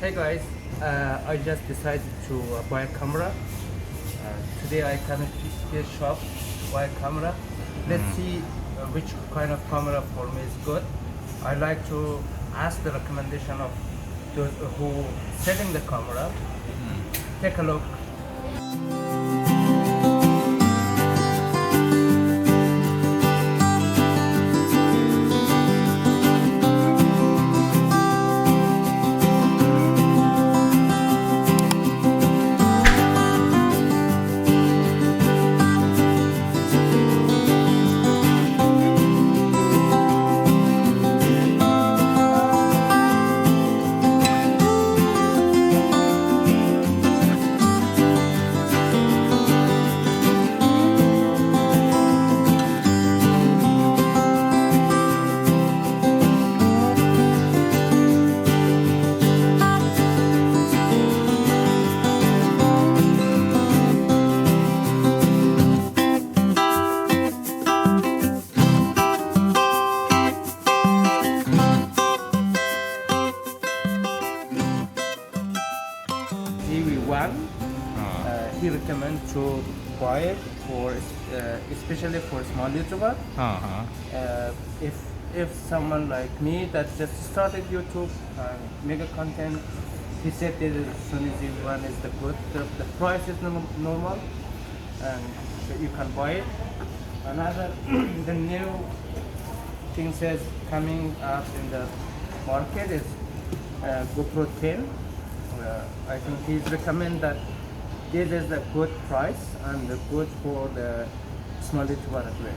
Hey guys, I just decided to buy a camera. Today I come to this shop to buy a camera. Let's see which kind of camera for me is good. I like to ask the recommendation of those who selling the camera. Take a look. ZV1, he recommends to buy it for especially for small YouTuber. If someone like me that just started YouTube and make a content, he said that Sony ZV1 is the good. The price is normal, and so you can buy it. Another the new thing says coming up in the market is GoPro 10. I think he's recommend that this is a good price and good for the small YouTuber as well.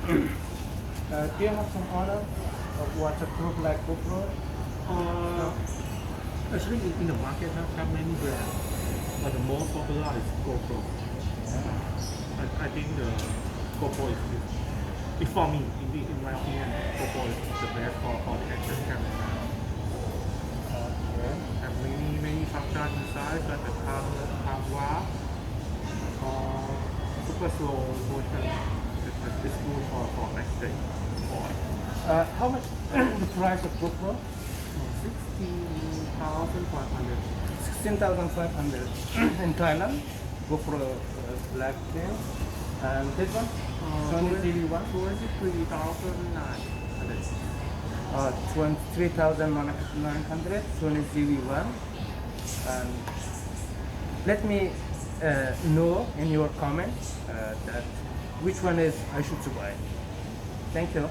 Do you have some other waterproof like GoPro? Actually, in the market, have many brands, but the most popular is GoPro. I think the GoPro is for me, in my opinion, GoPro is the best for the action camera. Have many functions inside, like the camera or super slow motion. It's good for next day. How much the price of GoPro? 16,500. 16,500 in Thailand. GoPro black tail. And this one? Sony ZV1? 23,900. 23,900 Sony ZV1. And let me know in your comments that which one is I should buy. Thank you.